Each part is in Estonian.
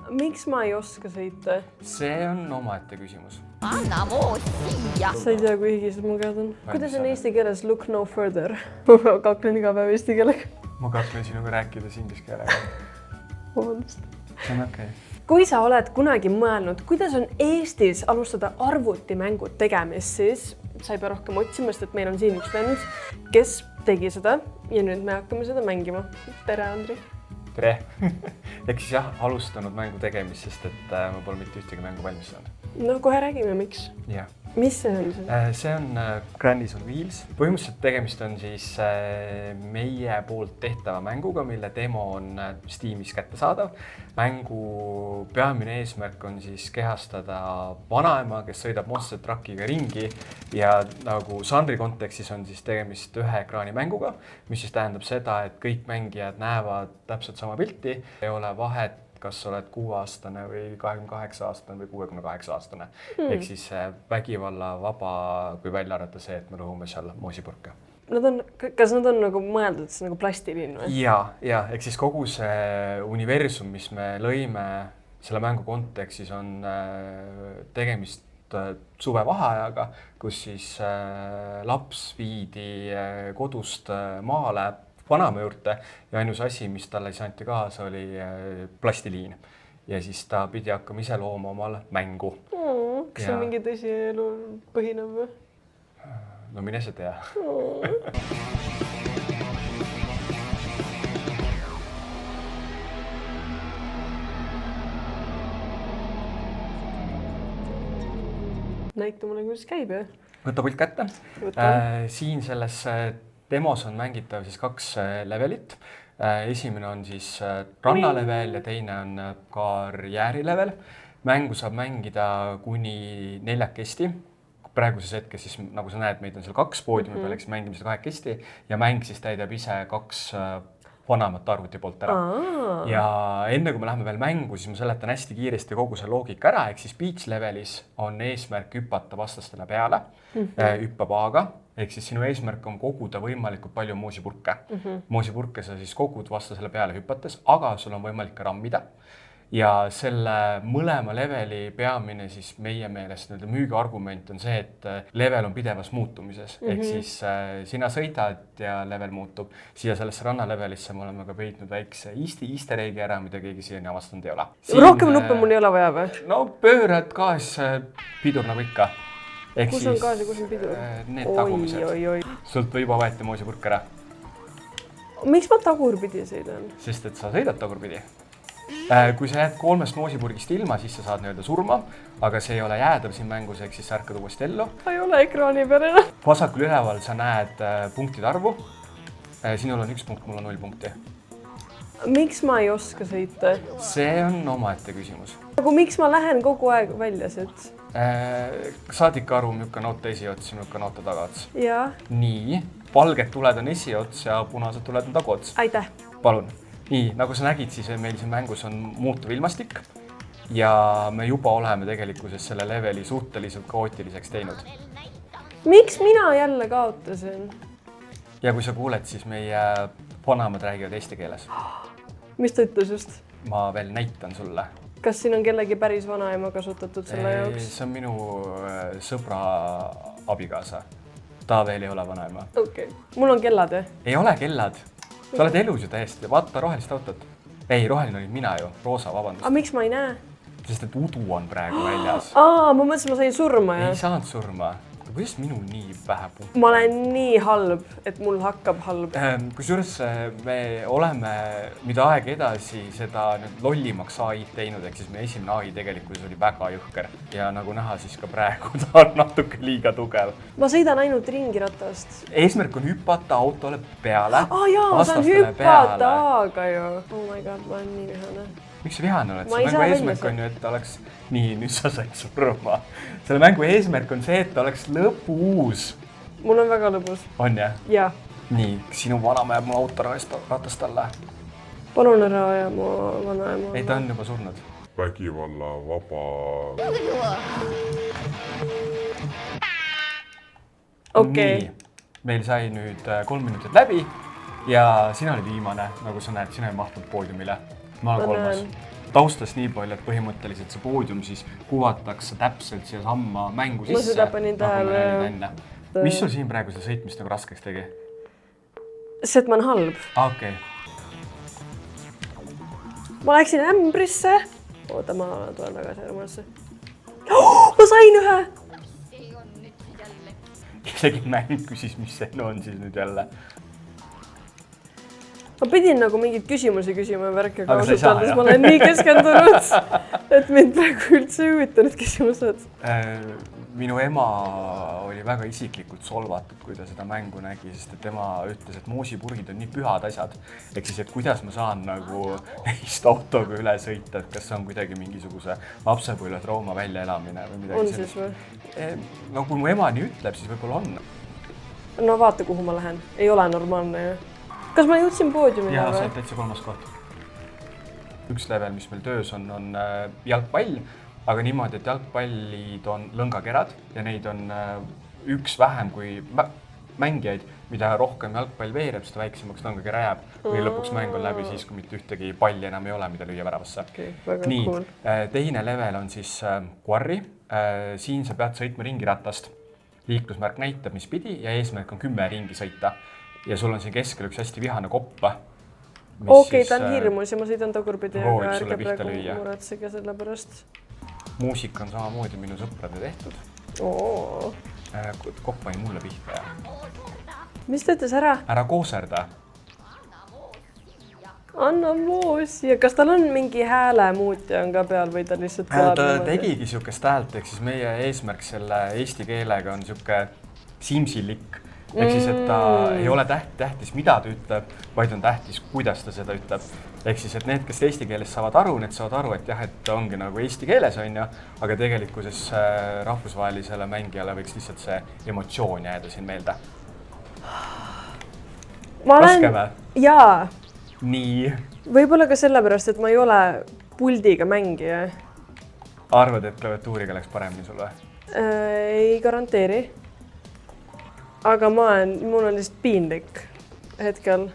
Miks ma ei oska sõita? See on omaette küsimus. Anna moo siia! Sa ei tea, kui higised mu käed on. Kuidas on eesti keeles look no further? Ma kaklen iga päev eesti keelega. Ma kaklen sinuga rääkides inglise keelega. Vabandust. See on okei. Kui sa oled kunagi mõelnud, kuidas on Eestis alustada arvutimängu tegemist, siis sa ei pea rohkem otsima, sest et meil on siin üks vend, kes tegi seda ja nüüd me hakkame seda mängima. Tere, Andri! Tere! Ehk siis jah, alustanud mängu tegemist, sest et ma pole mitte ühtegi mängu valmis saanud. No kohe räägime, miks. Jah. Mis see on see? See on Granny's on Wheels. Põhimõtteliselt tegemist on siis meie poolt tehtava mänguga, mille demo on Steamis kättesaadav. Mängu peamine eesmärk on siis kehastada vanaema, kes sõidab monster truckiga ringi ja nagu žanri kontekstis on siis tegemist ühe ekraani mänguga, mis siis tähendab seda, et kõik mängijad näevad täpselt sama pilti. Ei ole vahet, kas oled 6-aastane või 28-aastane või 68-aastane. Ehk siis vägivalla vaba, kui välja arvata see, et me lõhume seal moosipurke. Kas nad on nagu mõeldud nagu plastilinn või? Ja, ehk siis kogu see universum, mis me lõime selle mängu kontekstis, on tegemist suvevaheajaga, kus siis laps viidi kodust maale vanaema juurde ja ainus asi, mis talle siis anti kaasa, oli plastiliin. Ja siis ta pidi hakkama ise looma omal mängu. Kas see on mingi tõsielu põhinev või? No mine sa tea. Näita mulle, kuidas käib, jah? Võta pult kätte. Siin selles demos on mängitav siis 2 levelit. Esimene on siis rannalevel ja teine on karjäärilevel. Mängu saab mängida kuni 4 praeguses hetkes, siis nagu sa näed, meid on seal 2 poodiumi peal, eks mängime seda 2 ja mäng siis täidab ise 2 vanamat arvuti poolt ära. Ja enne kui me läheme veel mängu, siis ma seletan hästi kiiresti kogu see loogika ära, ehk siis beach levelis on eesmärk hüpata vastastele peale, hüppapaaga, ehk siis sinu eesmärk on koguda võimalikult palju moosipurke. Moosipurke sa siis kogud vastasele peale hüpates, aga sul on võimalik ka rammida. Ja selle mõlema leveli peamine siis meie meelest müügiargument on see, et level on pidevas muutumises. Ehk siis sina sõidad ja level muutub. Siia sellesse rannalevelisse me oleme ka peidnud väikse easter egg'i ära, mida keegi siiani avastanud ei ole. Rohkem nuppe mul ei ole vaja või? No pöörad gaas, pidur nagu ikka. Kus on gaas ja kus on pidur? Need tagumised. Sult või juba võeti moosipurk ära. Miks ma tagurpidi sõidan? Sest et sa sõidad tagurpidi. Kui sa jääd 3 moosipurgist ilma, siis sa saad nii-öelda surma, aga see ei ole jäädav siin mängus, ehk siis sa ärkad uuesti ellu. Ta ei ole ekraani peale. Vasakul üleval sa näed punktide arvu. Sinul on 1 punkt, mul on 0 punkti. Miks ma ei oska sõita? See on omaette küsimus. Aga miks ma lähen kogu aeg välja siit? Saad ikka aru, milline noota esiots ja milline noota tagaots? Jaa. Nii, valged tuled on esiots ja punased tuled on taguots. Aitäh. Palun. Nii, nagu sa nägid, siis meil siin mängus on muutuv ilmastik ja me juba oleme tegelikkuses selle leveli suhteliselt kaootiliseks teinud. Miks mina jälle kaotasin? Ja kui sa kuuled, siis meie vanemad räägivad eesti keeles. Mis ta ütles just? Ma veel näitan sulle. Kas siin on kellegi päris vanaema kasutatud selle jaoks? See on minu sõbra abikaasa. Ta veel ei ole vanaema. Okei. Mul on kellad, jah? Ei ole kellad. Sa oled elus ju täiesti. Vaata rohelist autot. Ei, roheline olid mina ju. Roosa, vabandust. Aga miks ma ei näe? Sest et udu on praegu väljas. Ma mõtlesin, ma sain surma, jah? Ei saanud surma. Kuidas minul nii vähe punkti? Ma olen nii halb, et mul hakkab halb. Kusjuures me oleme mida aeg edasi seda lollimaks AI-d teinud, ehk siis meie esimene AI tegelikult oli väga jõhker. Ja nagu näha, siis ka praegu ta on natuke liiga tugev. Ma sõidan ainult ringiratast. Eesmärk on hüpata autole peale. Jaa, ma saan hüpata, aga ju. Oh my god, ma olen nii vihane. Miks sa vihane oled? See mängu eesmärk on ju, et ta oleks... Nii, nüüd sa said surma. Selle mängu eesmärk on see, et ta oleks lõpuus. Mul on väga lõbus. On jah? Jah. Nii, sinu vanaema jääb mu autoratast alla. Palun ära aja mu vanaema. Ei, ta on juba surnud. Vägivalla vaba. Okei. Meil sai nüüd 3 minutit läbi ja sina olid viimane, nagu sa näed, sina ei mahtunud poodiumile. Ma olen 3. taustas nii palju, et põhimõtteliselt see poodium siis kuvatakse täpselt siia samma mängu sisse. Ma seda panin tähele. Mis sul siin praegu see sõitmist nagu raskeks tegi? See, et ma on halb. Okei. Ma läksin ämbrisse. Oota, ma tulen tagasi armasse. Ma sain ühe! Kellegi mäng küsis, mis see on siis nüüd jälle. Ma pidin nagu mingeid küsimusi küsima värke Aga sa ei saa, kausutades. jah? Ma olen nii keskendunud, et mind praegu üldse ei huvita need küsimused. Minu ema oli väga isiklikult solvatud, kui ta seda mängu nägi, sest et tema ütles, et moosipurgid on nii pühad asjad. Ehk siis, et kuidas ma saan nagu neist autoga üle sõita, et kas see on kuidagi mingisuguse lapsepõlve trauma väljaelamine või midagi On siis või? No kui mu ema nii ütleb, siis võib-olla on. No vaata, kuhu ma lähen. Ei ole normaalne ju. Kas ma jõudsin poodiumile Jaa, sa või? oled täitsa 3. koht. Üks level, mis meil töös on jalgpall, aga niimoodi, et jalgpallid on lõngakerad ja neid on üks vähem kui mängijaid, mida rohkem jalgpall veereb, seda väiksemaks lõngakera jääb. Või lõpuks mäng on läbi siis, kui mitte ühtegi palli enam ei ole, mida lüüa väravasse. Väga Nii, cool. teine level on siis quarry. Siin sa pead sõitma ringiratast. Liiklusmärk näitab, mis pidi ja eesmärk on 10 ringi sõita. Ja sul on siin keskel üks hästi vihane koppa. Okei, ta on hirmus ja ma sõidan tagurpidi, proovib aga sulle ärge pihta praegu lüüa. muretsege selle pärast. Muusika on samamoodi minu sõprade tehtud. Oo. Koppa ei mulle pihta. Mis ta ütles ära? Ära kooserda. Anna moosi. Kas tal on mingi häälemuutja on ka peal või ta lihtsalt Ta tegigi siukest häält, ehk siis meie eesmärk selle eesti keelega on siuke simsilik. Ehk siis, et ta ei ole tähtis, mida ta ütleb, vaid on tähtis, kuidas ta seda ütleb. Ehk siis, et need, kes eesti keeles saavad aru, need saavad aru, et jah, et ongi nagu eesti keeles on ja, aga tegelikkuses rahvusvahelisele mängijale võiks lihtsalt see emotsioon jääda siin meelde. Raske või? Jaa. Nii. Võib-olla ka sellepärast, et ma ei ole puldiga mängija. Arvad, et klaviatuuriga läks paremini sul või? Ei garanteeri. Aga mul on lihtsalt piinlik hetkel.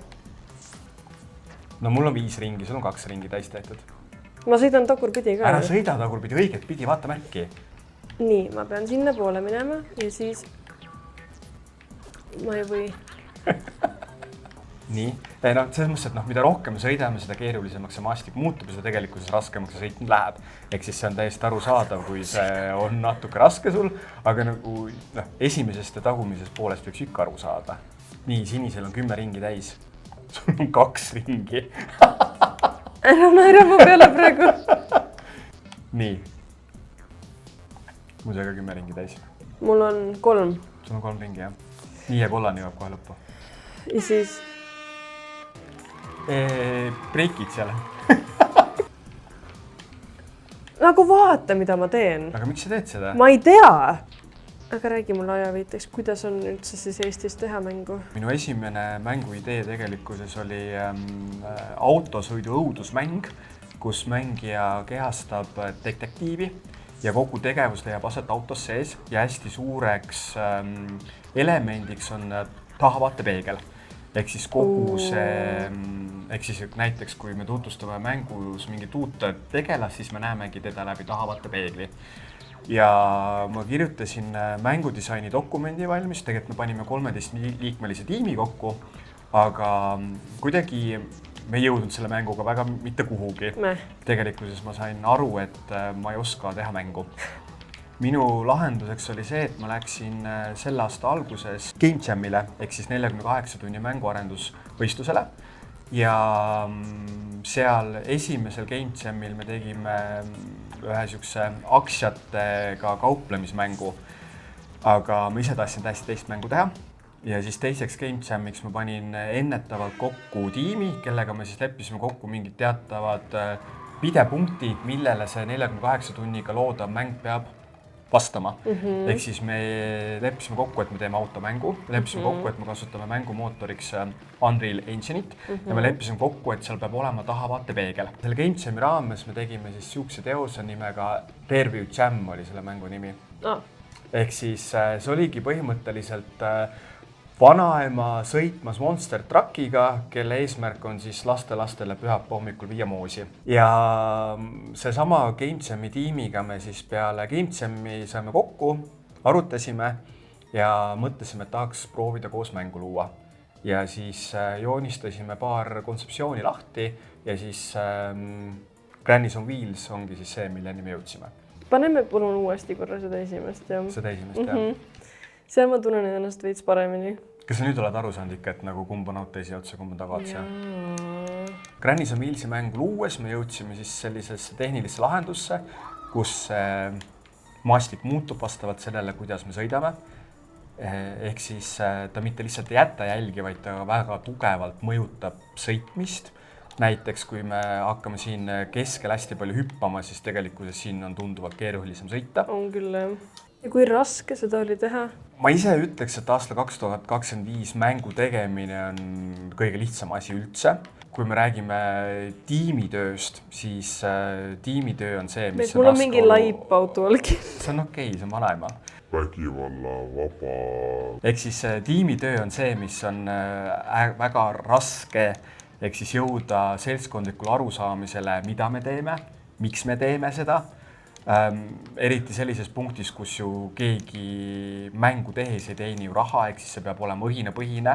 No mul on 5 ringi, sul on 2 ringi täis tehtud. Ma sõidan tagurpidi ka. Ära sõida tagurpidi, õiget pidi, vaata märki. Nii, ma pean sinna poole minema ja siis ma ei või. Nii, no selles mõttes, et mida rohkem sõidame, seda keerulisemaks see maastik muutub ja seda tegelikkuses raskemaks see sõitnud läheb. Ehk siis see on täiesti arusaadav, kui see on natuke raske sul, aga nagu esimesest ja tagumisest poolest võiks ikka aru saada. Nii, sinisel on 10 ringi täis. Sul on 2 ringi. Ära naera mu peale praegu. Nii. Mul sai ka 10 ringi täis. Mul on 3. Sul on 3 ringi, jah. Nii ja kollane jõuab kohe lõppu. Ja siis... Breikid seal. Nagu vaata, mida ma teen. Aga miks sa teed seda? Ma ei tea. Aga räägi mulle ajaviiteks, kuidas on üldse siis Eestis teha mängu? Minu esimene mänguidee tegelikkuses oli autosõidu õudusmäng, kus mängija kehastab detektiivi ja kogu tegevus leiab aset autos sees ja hästi suureks elemendiks on tahavaatepeegel. Ehk siis kogu see, ehk siis näiteks kui me tutvustame mängus mingit uut tegelast, siis me näemegi teda läbi tahavaatepeegli. Ja ma kirjutasin mängudisaini dokumendi valmis, tegelikult me panime 13-liikmelise tiimi kokku, aga kuidagi me ei jõudnud selle mänguga väga mitte kuhugi. Tegelikkuses ma sain aru, et ma ei oska teha mängu. Minu lahenduseks oli see, et ma läksin selle aasta alguses Game Jamile ehk siis 48 tunni mänguarendusvõistlusele ja seal esimesel Game Jamil me tegime ühe siukse aktsiatega kauplemismängu, aga ma ise tahtsin täiesti teist mängu teha ja siis teiseks Game Jamiks ma panin ennetavalt kokku tiimi, kellega me siis leppisime kokku mingid teatavad pidepunktid, millele see 48 tunniga loodav mäng peab vastama. Ehk siis me leppisime kokku, et me teeme automängu, leppisime kokku, et me kasutame mängumootoriks Unreal Engine'it ja me leppisime kokku, et seal peab olema tahavaatepeegel. Selle Game Jami raames me tegime siis siukse teose nimega Rearview Jam oli selle mängu nimi. Ehk siis see oligi põhimõtteliselt vanaema sõitmas Monster Truckiga, kelle eesmärk on siis lastelastele pühapäeva hommikul viia moosi. Ja seesama GameJami tiimiga me siis peale GameJami saime kokku, arutasime ja mõtlesime, et tahaks proovida koos mängu luua. Ja siis joonistasime paar kontseptsiooni lahti ja siis Granny's on Wheels ongi siis see, milleni me jõudsime. Paneme palun uuesti korra seda esimest. Seda esimest, jah. Seal ma tunnen ennast veits paremini. Kas sa nüüd oled aru saanud ikka, et nagu kumb on auto esiotsa, kumb on tagaotsa? Granny's on Wheelsi mängu luues me jõudsime siis sellisesse tehnilisse lahendusse, kus maastik muutub vastavalt sellele, kuidas me sõidame. Ehk siis ta mitte lihtsalt ei jätta jälgi, vaid ta väga tugevalt mõjutab sõitmist. Näiteks kui me hakkame siin keskel hästi palju hüppama, siis tegelikult siin on tunduvalt keerulisem sõita. On küll, jah. Ja kui raske seda oli teha? Ma ise ütleks, et aastal 2025 mängu tegemine on kõige lihtsam asi üldse. Kui me räägime tiimitööst, siis tiimitöö on see, mis mul on mingi laip auto olgi. See on okei, see on vanaema. Vägivalla vaba. Ehk siis tiimitöö on see, mis on väga raske, ehk siis jõuda seltskondlikule arusaamisele, mida me teeme, miks me teeme seda. Eriti sellises punktis, kus ju keegi mängu tehes ei teeni ju raha, ehk siis see peab olema õhinapõhine.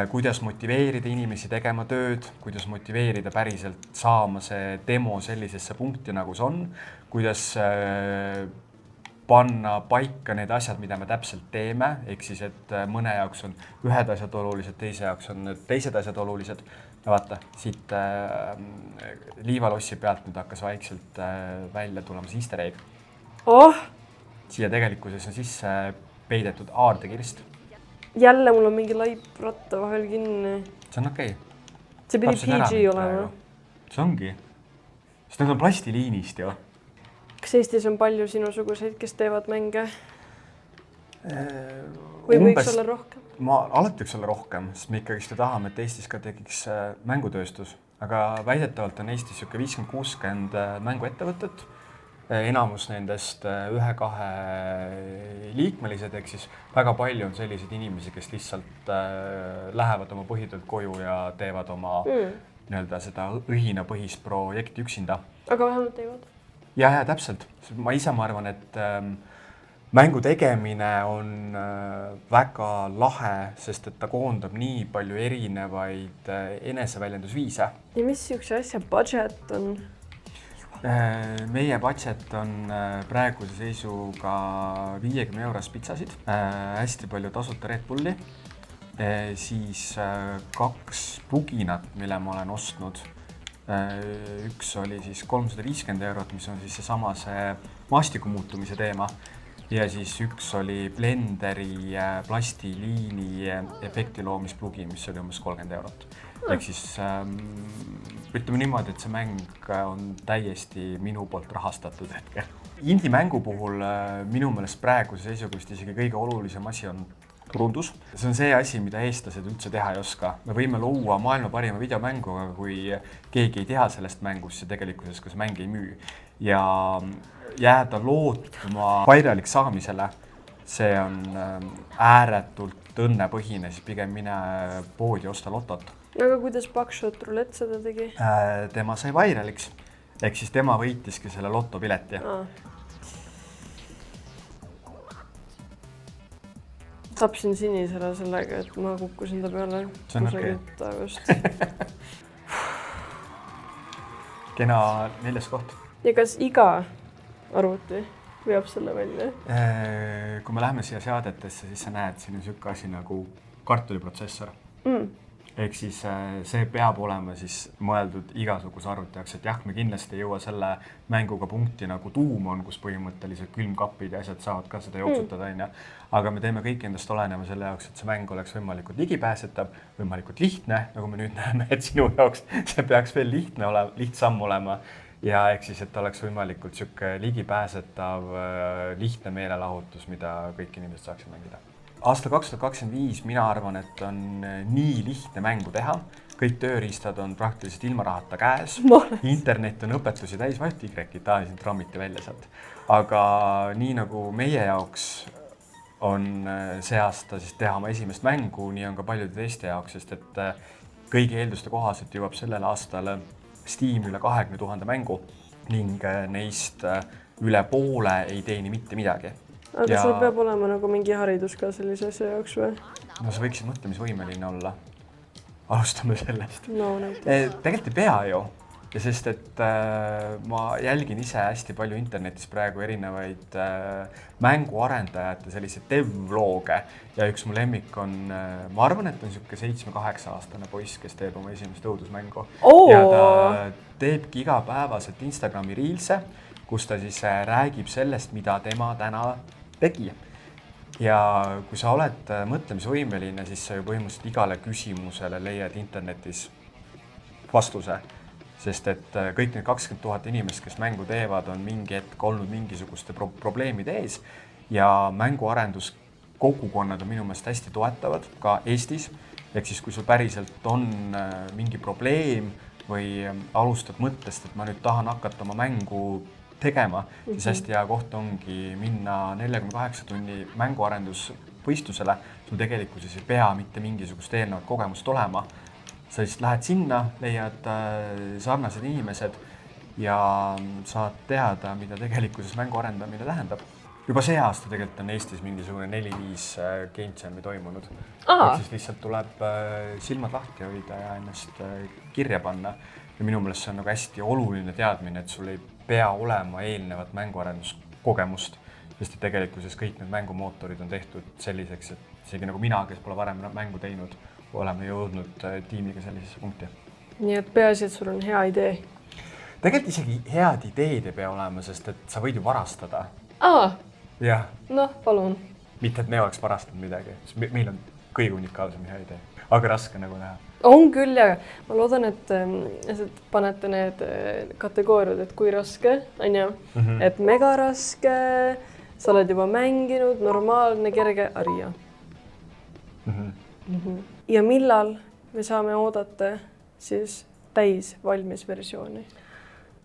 Kuidas motiveerida inimesi tegema tööd, kuidas motiveerida päriselt saama see demo sellisesse punkti, nagu see on, kuidas panna paika need asjad, mida me täpselt teeme, ehk siis, et mõne jaoks on ühed asjad olulised, teise jaoks on teised asjad olulised. Ja vaata, siit liivalossi pealt nüüd hakkas vaikselt välja tulemas easter egg. Siia tegelikkuses on sisse peidetud aardekirst. Jälle mul on mingi laip ratta vahel kinni. See on okei. See pidi PG olema. See ongi. Sest need on plastiliinist ju. Kas Eestis on palju sinusuguseid, kes teevad mänge? Või võiks olla rohkem? Ma alati võiks olla rohkem, sest me ikkagi tahame, et Eestis ka tekiks mängutööstus. Aga väidetavalt on Eestis 50-60 mänguettevõtet. Enamus nendest 1-2 liikmelised, ehk siis väga palju on selliseid inimesi, kes lihtsalt lähevad oma põhitöölt koju ja teevad oma nii-öelda seda õhinapõhist projekti üksinda. Aga vähemalt teevad? Ja, täpselt. Ma ise arvan, et mängu tegemine on väga lahe, sest et ta koondab nii palju erinevaid eneseväljendusviise. Ja mis siukse asja budget on? Meie budget on praeguse seisuga 50 euros pitsasid, hästi palju tasuta Red Bulli, siis 2 pluginat, mille ma olen ostnud. Üks oli siis 350 eurot, mis on siis seesama see maastiku muutumise teema. Ja siis üks oli Blenderi plastiliini efekti loomisplugi, mis oli umbes 30 eurot. Ehk siis ütleme niimoodi, et see mäng on täiesti minu poolt rahastatud hetkel. Indie-mängu puhul minu meelest praeguse seisukust isegi kõige olulisem asi on turundus. See on see asi, mida eestlased üldse teha ei oska. Me võime luua maailma parima videomängu, aga kui keegi ei tea sellest mängust, siis tegelikkuses kas mäng ei müü. Ja jääda lootuma vairalik saamisele, see on ääretult õnnepõhine, siis pigem mine poodi osta lotot. Aga kuidas Buckshot Roulette seda tegi? Tema sai vairaliks, ehk siis tema võitiski selle lotopileti. Tapsin sinisele sellega, et ma kukkusin ta peale. See on okei. Kena 4. koht. Ja kas iga arvuti veab selle välja? Kui me läheme siia seadetesse, siis sa näed, siin on siuke asi nagu kartuliprotsessor. Ehk siis see peab olema siis mõeldud igasuguse arvuti jaoks, et jah, me kindlasti ei jõua selle mänguga punkti nagu tuum on, kus põhimõtteliselt külmkapid ja asjad saavad ka seda jooksutada, aga me teeme kõik endast olenema selle jaoks, et see mäng oleks võimalikult ligipääsetav, võimalikult lihtne, nagu me nüüd näeme, et sinu jaoks see peaks veel lihtsam olema ja ehk siis, et oleks võimalikult siuke ligipääsetav, lihtne meelelahutus, mida kõik inimesed saaksid mängida. Aastal 2025 mina arvan, et on nii lihtne mängu teha. Kõik tööriistad on praktiliselt ilma rahata käes. Internet on õpetusi täis, vajuta Y-i, siin trammiti välja sealt. Aga nii nagu meie jaoks on see aasta siis teha oma esimest mängu, nii on ka paljude teiste jaoks, sest et kõigi eelduste kohaselt jõuab sellel aastal Steam üle 20 000 mängu ning neist üle poole ei teeni mitte midagi. Aga sul peab olema nagu mingi haridus ka sellise asja jaoks või? No sa võiksid mõtlemisvõimeline olla. Alustame sellest. No, tegelikult ei pea ju. Ja sest, et ma jälgin ise hästi palju internetis praegu erinevaid mänguarendajate selliseid dev-vlooge ja üks mu lemmik on, ma arvan, et on siuke 7-8-aastane poiss, kes teeb oma esimest õudusmängu. Ja ta teebki igapäevaselt Instagrami reelse, kus ta siis räägib sellest, mida tema täna tegi. Ja kui sa oled mõtlemisvõimeline, siis sa ju põhimõtteliselt igale küsimusele leiad internetis vastuse. Sest et kõik need 20 000 inimest, kes mängu teevad, on mingi hetk olnud mingisuguste probleemide ees ja mänguarenduskogukonnad on minu meelest hästi toetavad ka Eestis. Ehk siis, kui sul päriselt on mingi probleem või alustad mõttest, et ma nüüd tahan hakata oma mängu tegema, siis hästi hea koht ongi minna 48 tunni mänguarendusvõistlusele. Sul tegelikkuses ei pea mitte mingisugust eelnevat kogemust olema. Sa lihtsalt lähed sinna, leiad sarnased inimesed ja saad teada, mida tegelikkuses mängu arendamine tähendab. Juba see aasta tegelikult on Eestis mingisugune 4-5 Game Jam'i toimunud. Siis lihtsalt tuleb silmad lahti hoida ja ennast kirja panna. Ja minu meelest see on nagu hästi oluline teadmine, et sul ei pea olema eelnevat mänguarenduskogemust, sest tegelikkuses kõik need mängumootorid on tehtud selliseks, et isegi nagu mina, kes pole varem mängu teinud, oleme jõudnud tiimiga sellisesse punkti. Nii et peaasi, et sul on hea idee. Tegelikult isegi head ideed ei pea olema, sest et sa võid ju varastada. Jah. Noh, palun. Mitte, et me oleks varastanud midagi. Meil on kõige unikaalsem hea idee. Aga raske nagu näha. On küll, ja ma loodan, et panete need kategooriad, et kui raske, on ju, et mega raske, sa oled juba mänginud, normaalne, kerge, aria. Ja millal me saame oodata siis täis valmis versiooni?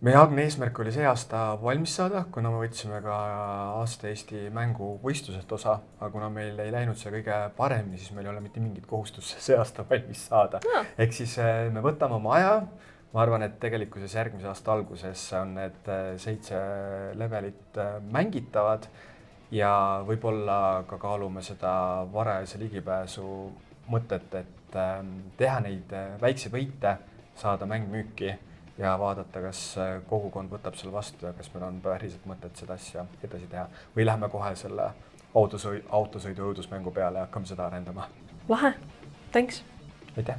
Meie algne eesmärk oli see aasta valmis saada, kuna me võtsime ka aasta Eesti mänguvõistluselt osa, aga kuna meil ei läinud see kõige paremini, siis meil ei ole mitte mingit kohustust see aasta valmis saada. Ehk siis me võtame oma aja. Ma arvan, et tegelikkuses järgmise aasta alguses on need 7 levelit mängitavad ja võib-olla ka kaalume seda varajase ligipääsu mõtet, et teha neid väikseid võite, saada mäng müüki ja vaadata, kas kogukond võtab selle vastu ja kas meil on päriselt mõtet seda asja edasi teha. Või lähme kohe selle autosõidu õudusmängu peale ja hakkame seda arendama. Lahe, thanks! Aitäh!